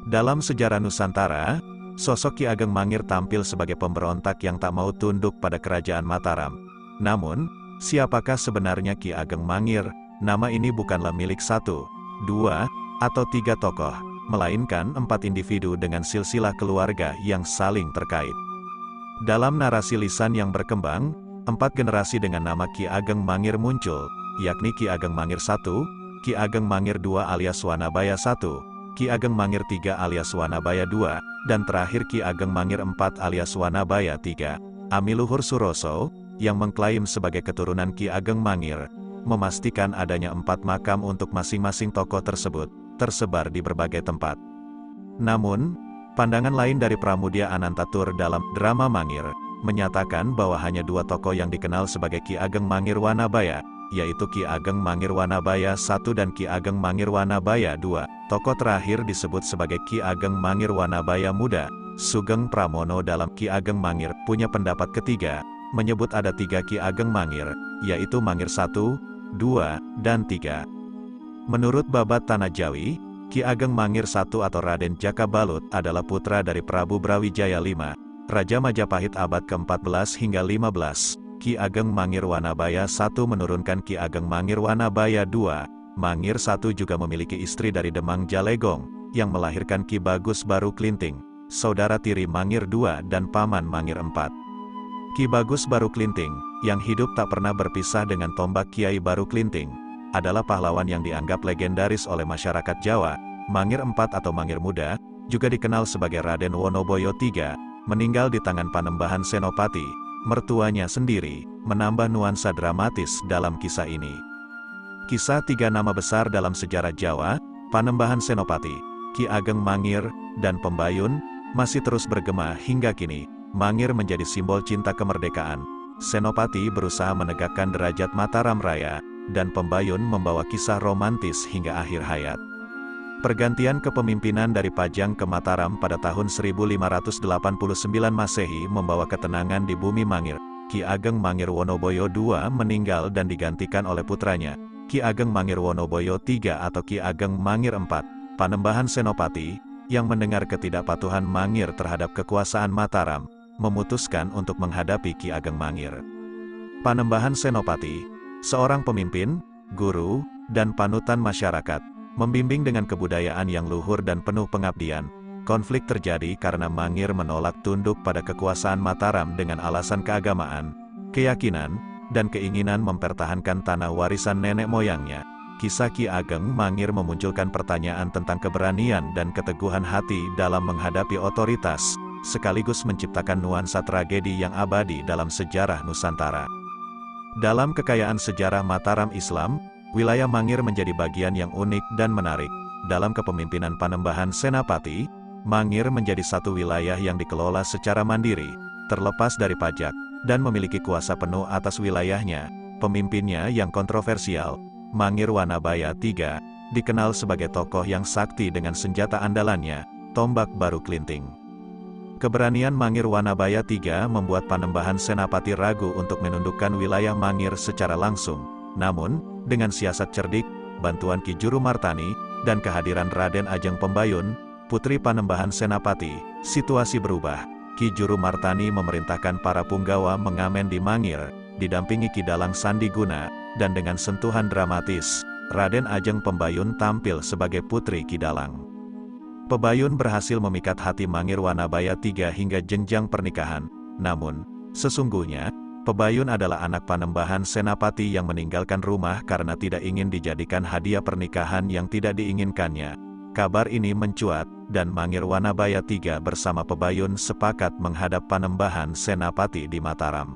Dalam sejarah Nusantara, sosok Ki Ageng Mangir tampil sebagai pemberontak yang tak mau tunduk pada kerajaan Mataram. Namun, siapakah sebenarnya Ki Ageng Mangir? Nama ini bukanlah milik satu, dua, atau tiga tokoh, melainkan 4 individu dengan silsilah keluarga yang saling terkait. Dalam narasi lisan yang berkembang, 4 generasi dengan nama Ki Ageng Mangir muncul, yakni Ki Ageng Mangir I, Ki Ageng Mangir II alias Wanabaya I, Ki Ageng Mangir III alias Wanabaya II, dan terakhir Ki Ageng Mangir IV alias Wanabaya III. Amiluhur Suroso, yang mengklaim sebagai keturunan Ki Ageng Mangir, memastikan adanya 4 makam untuk masing-masing tokoh tersebut, tersebar di berbagai tempat. Namun, pandangan lain dari Pramudia Anantatur dalam drama Mangir, menyatakan bahwa hanya 2 tokoh yang dikenal sebagai Ki Ageng Mangir Wanabaya, yaitu Ki Ageng Mangir Wanabaya I dan Ki Ageng Mangir Wanabaya II. Tokoh terakhir disebut sebagai Ki Ageng Mangir Wanabaya Muda. Sugeng Pramono dalam Ki Ageng Mangir punya pendapat ketiga, menyebut ada 3 Ki Ageng Mangir, yaitu Mangir I, II, dan III. Menurut Babat Tanah Jawi, Ki Ageng Mangir I atau Raden Jaka Balut adalah putra dari Prabu Brawijaya V, Raja Majapahit abad ke-14 hingga 15. Ki Ageng Mangir Wanabaya I menurunkan Ki Ageng Mangir Wanabaya II. Mangir I juga memiliki istri dari Demang Jalegong, yang melahirkan Ki Bagus Baru Klinting, saudara tiri Mangir II dan paman Mangir IV. Ki Bagus Baru Klinting, yang hidup tak pernah berpisah dengan tombak Kiai Baru Klinting, adalah pahlawan yang dianggap legendaris oleh masyarakat Jawa. Mangir IV atau Mangir Muda, juga dikenal sebagai Raden Wonoboyo III, meninggal di tangan Panembahan Senopati, mertuanya sendiri, menambah nuansa dramatis dalam kisah ini. Kisah 3 nama besar dalam sejarah Jawa, Panembahan Senopati, Ki Ageng Mangir, dan Pembayun, masih terus bergema hingga kini. Mangir menjadi simbol cinta kemerdekaan, Senopati berusaha menegakkan derajat Mataram Raya, dan Pembayun membawa kisah romantis hingga akhir hayat. Pergantian kepemimpinan dari Pajang ke Mataram pada tahun 1589 Masehi membawa ketenangan di bumi Mangir. Ki Ageng Mangir Wonoboyo II meninggal dan digantikan oleh putranya, Ki Ageng Mangir Wonoboyo III atau Ki Ageng Mangir IV. Panembahan Senopati, yang mendengar ketidakpatuhan Mangir terhadap kekuasaan Mataram, memutuskan untuk menghadapi Ki Ageng Mangir. Panembahan Senopati, seorang pemimpin, guru, dan panutan masyarakat, membimbing dengan kebudayaan yang luhur dan penuh pengabdian. Konflik terjadi karena Mangir menolak tunduk pada kekuasaan Mataram dengan alasan keagamaan, keyakinan, dan keinginan mempertahankan tanah warisan nenek moyangnya. Kisah Ki Ageng Mangir memunculkan pertanyaan tentang keberanian dan keteguhan hati dalam menghadapi otoritas, sekaligus menciptakan nuansa tragedi yang abadi dalam sejarah Nusantara. Dalam kekayaan sejarah Mataram Islam, wilayah Mangir menjadi bagian yang unik dan menarik. Dalam kepemimpinan Panembahan Senapati, Mangir menjadi satu wilayah yang dikelola secara mandiri, terlepas dari pajak, dan memiliki kuasa penuh atas wilayahnya. Pemimpinnya yang kontroversial, Mangir Wanabaya III, dikenal sebagai tokoh yang sakti dengan senjata andalannya, tombak baru Klinting. Keberanian Mangir Wanabaya III membuat Panembahan Senapati ragu untuk menundukkan wilayah Mangir secara langsung. Namun, dengan siasat cerdik, bantuan Ki Juru Martani, dan kehadiran Raden Ajeng Pembayun, putri Panembahan Senapati, situasi berubah. Ki Juru Martani memerintahkan para punggawa mengamen di Mangir, didampingi Ki Dalang Sandiguna, dan dengan sentuhan dramatis, Raden Ajeng Pembayun tampil sebagai putri Ki Dalang. Pembayun berhasil memikat hati Mangir Wanabaya III hingga jenjang pernikahan. Namun, sesungguhnya, Pembayun adalah anak Panembahan Senapati yang meninggalkan rumah karena tidak ingin dijadikan hadiah pernikahan yang tidak diinginkannya. Kabar ini mencuat, dan Mangir Wanabaya III bersama Pembayun sepakat menghadap Panembahan Senapati di Mataram.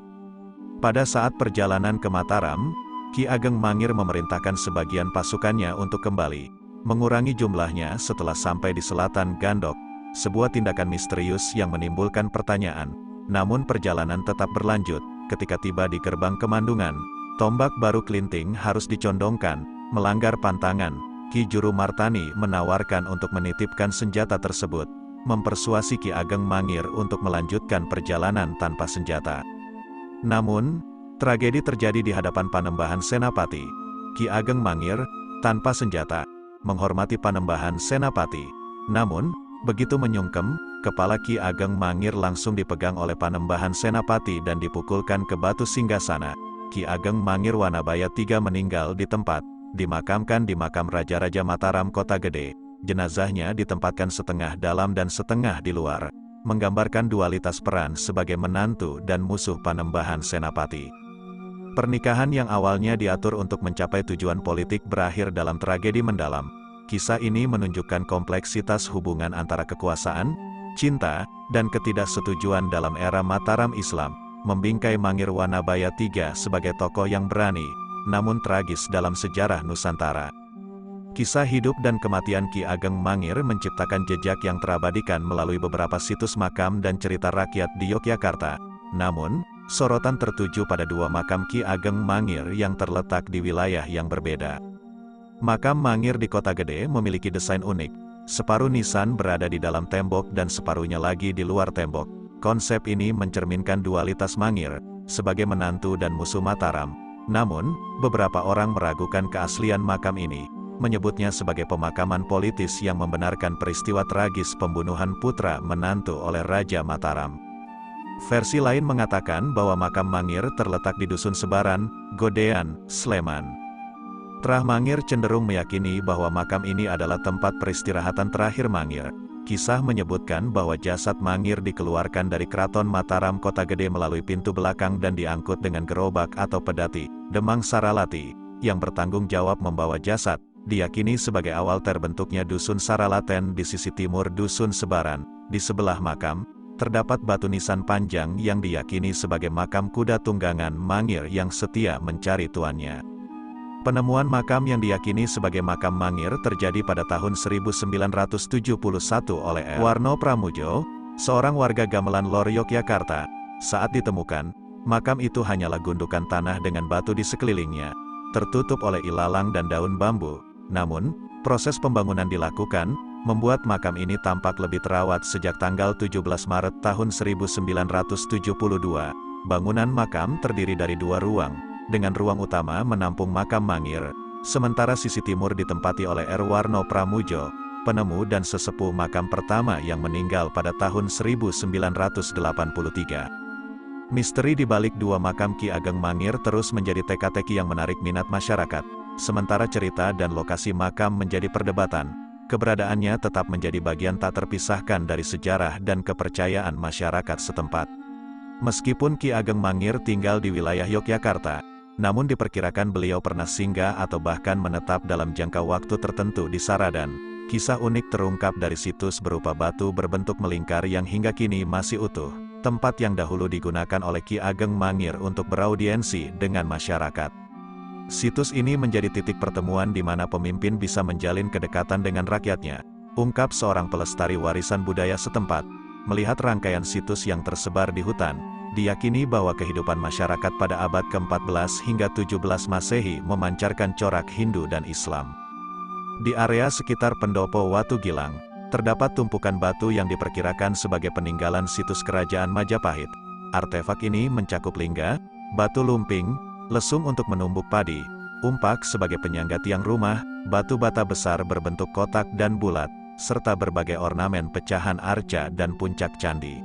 Pada saat perjalanan ke Mataram, Ki Ageng Mangir memerintahkan sebagian pasukannya untuk kembali, mengurangi jumlahnya setelah sampai di selatan Gandok, sebuah tindakan misterius yang menimbulkan pertanyaan. Namun perjalanan tetap berlanjut. Ketika tiba di gerbang Kemandungan, tombak baru Klinting harus dicondongkan. Melanggar pantangan, Ki Juru Martani menawarkan untuk menitipkan senjata tersebut, mempersuasi Ki Ageng Mangir untuk melanjutkan perjalanan tanpa senjata. Namun, tragedi terjadi di hadapan Panembahan Senapati. Ki Ageng Mangir, tanpa senjata, menghormati Panembahan Senapati. Namun, Begitu menyungkem, kepala Ki Ageng Mangir langsung dipegang oleh Panembahan Senapati dan dipukulkan ke batu singgasana. Ki Ageng Mangir Wanabaya III meninggal di tempat, dimakamkan di makam Raja-Raja Mataram Kota Gede. Jenazahnya ditempatkan setengah dalam dan setengah di luar, menggambarkan dualitas peran sebagai menantu dan musuh Panembahan Senapati. Pernikahan yang awalnya diatur untuk mencapai tujuan politik berakhir dalam tragedi mendalam. Kisah ini menunjukkan kompleksitas hubungan antara kekuasaan, cinta, dan ketidaksetujuan dalam era Mataram Islam, membingkai Mangir Wanabaya III sebagai tokoh yang berani, namun tragis dalam sejarah Nusantara. Kisah hidup dan kematian Ki Ageng Mangir menciptakan jejak yang terabadikan melalui beberapa situs makam dan cerita rakyat di Yogyakarta. Namun, sorotan tertuju pada dua makam Ki Ageng Mangir yang terletak di wilayah yang berbeda. Makam Mangir di Kota Gede memiliki desain unik. Separuh nisan berada di dalam tembok dan separuhnya lagi di luar tembok. Konsep ini mencerminkan dualitas Mangir sebagai menantu dan musuh Mataram. Namun, beberapa orang meragukan keaslian makam ini, menyebutnya sebagai pemakaman politis yang membenarkan peristiwa tragis pembunuhan putra menantu oleh Raja Mataram. Versi lain mengatakan bahwa makam Mangir terletak di Dusun Sebaran, Godean, Sleman. Trah Mangir cenderung meyakini bahwa makam ini adalah tempat peristirahatan terakhir Mangir. Kisah menyebutkan bahwa jasad Mangir dikeluarkan dari Keraton Mataram Kota Gede melalui pintu belakang dan diangkut dengan gerobak atau pedati, Demang Saralati, yang bertanggung jawab membawa jasad, diyakini sebagai awal terbentuknya Dusun Saralaten di sisi timur Dusun Sebaran. Di sebelah makam, terdapat batu nisan panjang yang diyakini sebagai makam kuda tunggangan Mangir yang setia mencari tuannya. Penemuan makam yang diyakini sebagai makam Mangir terjadi pada tahun 1971 oleh Warno Pramujo, seorang warga Gamelan Lor Yogyakarta. Saat ditemukan, makam itu hanyalah gundukan tanah dengan batu di sekelilingnya, tertutup oleh ilalang dan daun bambu. Namun, proses pembangunan dilakukan, membuat makam ini tampak lebih terawat sejak tanggal 17 Maret tahun 1972. Bangunan makam terdiri dari dua ruang, dengan ruang utama menampung makam Mangir, sementara sisi timur ditempati oleh R. Warno Pramujo, penemu dan sesepuh makam pertama yang meninggal pada tahun 1983. Misteri di balik dua makam Ki Ageng Mangir terus menjadi teka-teki yang menarik minat masyarakat. Sementara cerita dan lokasi makam menjadi perdebatan, keberadaannya tetap menjadi bagian tak terpisahkan dari sejarah dan kepercayaan masyarakat setempat. Meskipun Ki Ageng Mangir tinggal di wilayah Yogyakarta, namun diperkirakan beliau pernah singgah atau bahkan menetap dalam jangka waktu tertentu di Saradan. Kisah unik terungkap dari situs berupa batu berbentuk melingkar yang hingga kini masih utuh, tempat yang dahulu digunakan oleh Ki Ageng Mangir untuk beraudiensi dengan masyarakat. Situs ini menjadi titik pertemuan di mana pemimpin bisa menjalin kedekatan dengan rakyatnya, ungkap seorang pelestari warisan budaya setempat. Melihat rangkaian situs yang tersebar di hutan, diyakini bahwa kehidupan masyarakat pada abad ke-14 hingga 17 Masehi memancarkan corak Hindu dan Islam. Di area sekitar Pendopo Watu Gilang, terdapat tumpukan batu yang diperkirakan sebagai peninggalan situs kerajaan Majapahit. Artefak ini mencakup lingga, batu lumping, lesung untuk menumbuk padi, umpak sebagai penyangga tiang rumah, batu bata besar berbentuk kotak dan bulat, serta berbagai ornamen pecahan arca dan puncak candi.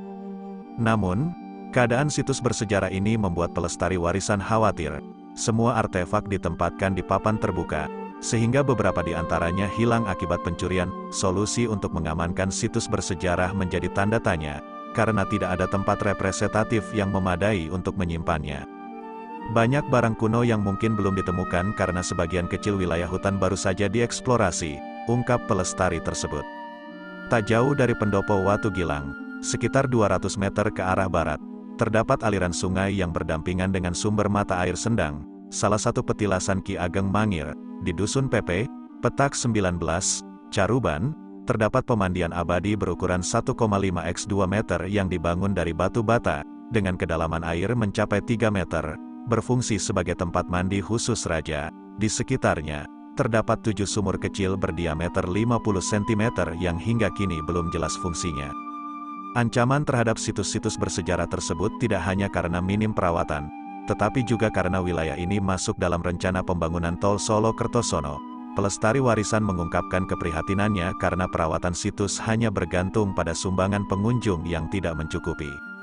Namun, keadaan situs bersejarah ini membuat pelestari warisan khawatir. Semua artefak ditempatkan di papan terbuka, sehingga beberapa di antaranya hilang akibat pencurian. Solusi untuk mengamankan situs bersejarah menjadi tanda tanya, karena tidak ada tempat representatif yang memadai untuk menyimpannya. Banyak barang kuno yang mungkin belum ditemukan karena sebagian kecil wilayah hutan baru saja dieksplorasi, ungkap pelestari tersebut. Tak jauh dari Pendopo Watu Gilang, sekitar 200 meter ke arah barat, terdapat aliran sungai yang berdampingan dengan sumber mata air Sendang, salah satu petilasan Ki Ageng Mangir. Di Dusun Pepe, Petak 19, Caruban, terdapat pemandian abadi berukuran 1,5 x 2 meter yang dibangun dari batu bata, dengan kedalaman air mencapai 3 meter, berfungsi sebagai tempat mandi khusus raja. Di sekitarnya, terdapat 7 sumur kecil berdiameter 50 cm yang hingga kini belum jelas fungsinya. Ancaman terhadap situs-situs bersejarah tersebut tidak hanya karena minim perawatan, tetapi juga karena wilayah ini masuk dalam rencana pembangunan tol Solo Kertosono. Pelestari warisan mengungkapkan keprihatinannya karena perawatan situs hanya bergantung pada sumbangan pengunjung yang tidak mencukupi.